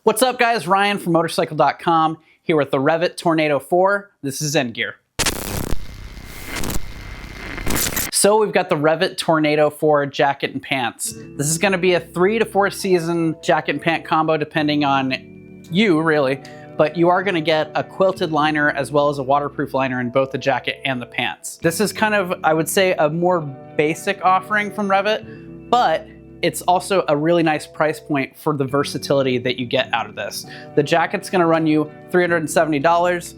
What's up guys, Ryan from Motorcycle.com here with the REV'IT Tornado 4. This is end gear. So we've got the REV'IT Tornado 4 jacket and pants. This is gonna be a 3 to 4 season jacket and pant combo depending on you really, but you are gonna get a quilted liner as well as a waterproof liner in both the jacket and the pants. This is kind of, I would say, a more basic offering from REV'IT, but it's also a really nice price point for the versatility that you get out of this. The jacket's gonna run you $370,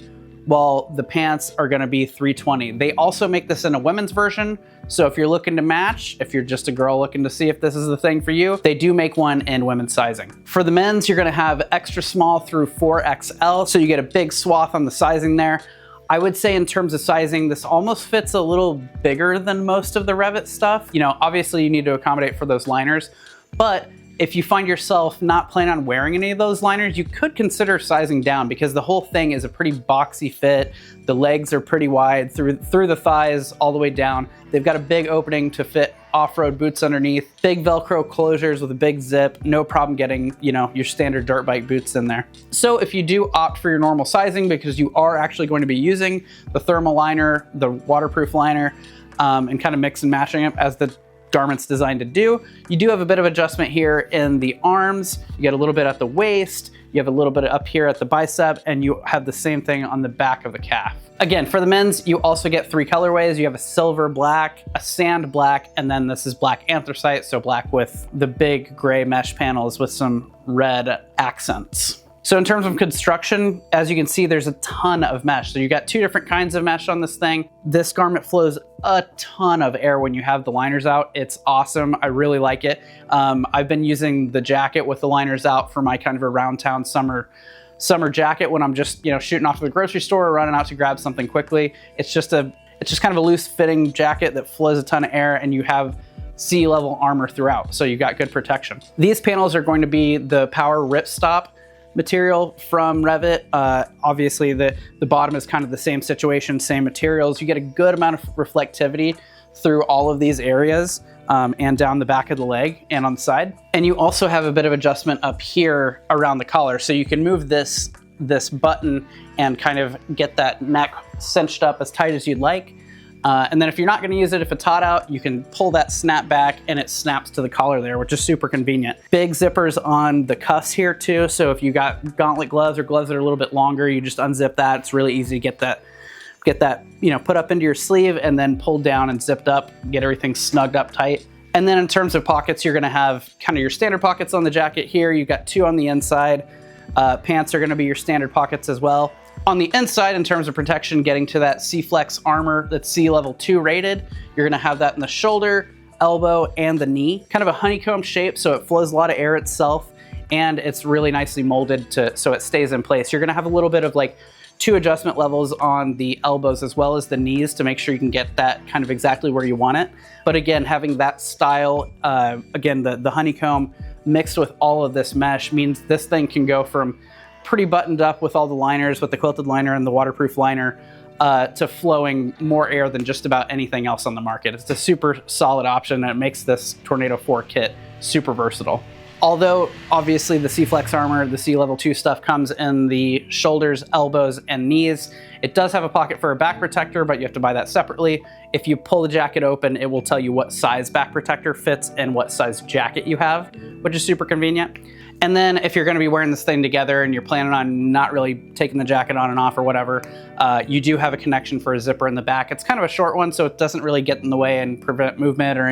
while the pants are gonna be $320. They also make this in a women's version, so if you're looking to match, if you're just a girl looking to see if this is the thing for you, they do make one in women's sizing. For the men's, you're gonna have extra small through 4XL, so you get a big swath on the sizing there. I would say in terms of sizing, this almost fits a little bigger than most of the REV'IT stuff. You know, obviously you need to accommodate for those liners, but if you find yourself not planning on wearing any of those liners, you could consider sizing down because the whole thing is a pretty boxy fit. The legs are pretty wide through the thighs all the way down. They've got a big opening to fit off-road boots underneath, big Velcro closures with a big zip, no problem getting, you know, your standard dirt bike boots in there. So if you do opt for your normal sizing because you are actually going to be using the thermal liner, the waterproof liner, and kind of mix and matching it as the garment's designed to do, you do have a bit of adjustment here in the arms, you get a little bit at the waist, you have a little bit up here at the bicep, and you have the same thing on the back of the calf. Again, for the men's, you also get 3 colorways. You have a silver black, a sand black, and then this is black anthracite, so black with the big gray mesh panels with some red accents. So in terms of construction, as you can see, there's a ton of mesh. So you got 2 different kinds of mesh on this thing. This garment flows a ton of air when you have the liners out. It's awesome, I really like it. I've been using the jacket with the liners out for my kind of around town summer jacket when I'm just, you know, shooting off to the grocery store or running out to grab something quickly. It's just kind of a loose fitting jacket that flows a ton of air, and you have sea-level armor throughout. So you've got good protection. These panels are going to be the power ripstop material from REV'IT. Obviously the bottom is kind of the same situation, same materials. You get a good amount of reflectivity through all of these areas and down the back of the leg and on the side. And you also have a bit of adjustment up here around the collar. So you can move this button and kind of get that neck cinched up as tight as you'd like. And then if you're not gonna use it, if it's hot out, you can pull that snap back and it snaps to the collar there, which is super convenient. Big zippers on the cuffs here too. So if you got gauntlet gloves or gloves that are a little bit longer, you just unzip that. It's really easy to get that, you know, put up into your sleeve and then pulled down and zipped up, get everything snugged up tight. And then in terms of pockets, you're gonna have kind of your standard pockets on the jacket here. You've got 2 on the inside. Pants are gonna be your standard pockets as well. On the inside, in terms of protection, getting to that SEEFLEX armor that's Level 2 rated, you're gonna have that in the shoulder, elbow, and the knee. Kind of a honeycomb shape, so it flows a lot of air itself, and it's really nicely molded so it stays in place. You're gonna have a little bit of like 2 adjustment levels on the elbows as well as the knees to make sure you can get that kind of exactly where you want it. But again, having that style, again, the honeycomb mixed with all of this mesh means this thing can go from pretty buttoned up with all the liners, with the quilted liner and the waterproof liner, to flowing more air than just about anything else on the market. It's a super solid option, and it makes this Tornado 4 kit super versatile. Although obviously the SEEFLEX armor, the Level 2 stuff comes in the shoulders, elbows, and knees. It does have a pocket for a back protector, but you have to buy that separately. If you pull the jacket open, it will tell you what size back protector fits and what size jacket you have, which is super convenient. And then if you're gonna be wearing this thing together and you're planning on not really taking the jacket on and off or whatever, you do have a connection for a zipper in the back. It's kind of a short one, so it doesn't really get in the way and prevent movement or,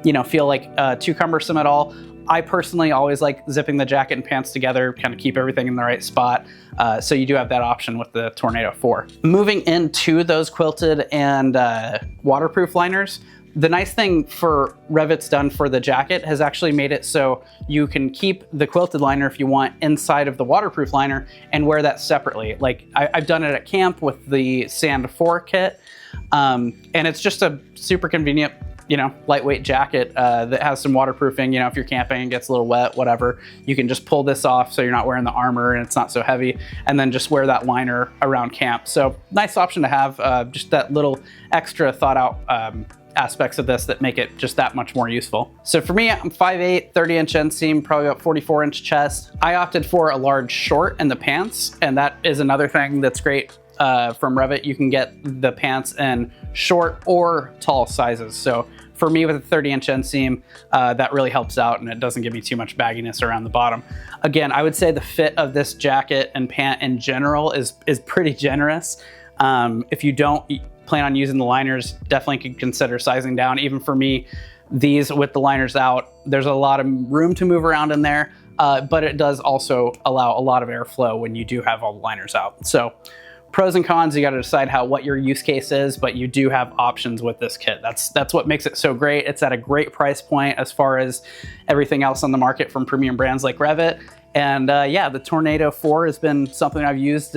you know, feel like too cumbersome at all. I personally always like zipping the jacket and pants together, kind of keep everything in the right spot. So you do have that option with the Tornado 4. Moving into those quilted and waterproof liners, the nice thing for REV'IT's done for the jacket has actually made it so you can keep the quilted liner if you want inside of the waterproof liner and wear that separately. Like I've done it at camp with the Sand 4 kit, and it's just a super convenient, you know, lightweight jacket that has some waterproofing. You know, if you're camping and gets a little wet, whatever, you can just pull this off so you're not wearing the armor and it's not so heavy, and then just wear that liner around camp. So nice option to have, just that little extra thought out aspects of this that make it just that much more useful. So for me, I'm 5'8", 30-inch inseam, probably about 44-inch chest. I opted for a large short in the pants, and that is another thing that's great from REV'IT. You can get the pants in short or tall sizes. So for me, with a 30-inch inseam, that really helps out, and it doesn't give me too much bagginess around the bottom. Again, I would say the fit of this jacket and pant in general is pretty generous. If you don't plan on using the liners, definitely could consider sizing down. Even for me, these with the liners out, there's a lot of room to move around in there, but it does also allow a lot of airflow when you do have all the liners out. So pros and cons, you got to decide what your use case is, but you do have options with this kit. That's what makes it so great. It's at a great price point as far as everything else on the market from premium brands like REV'IT. And yeah, the Tornado 4 has been something I've used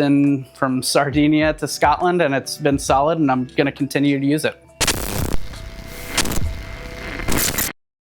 from Sardinia to Scotland, and it's been solid, and I'm going to continue to use it.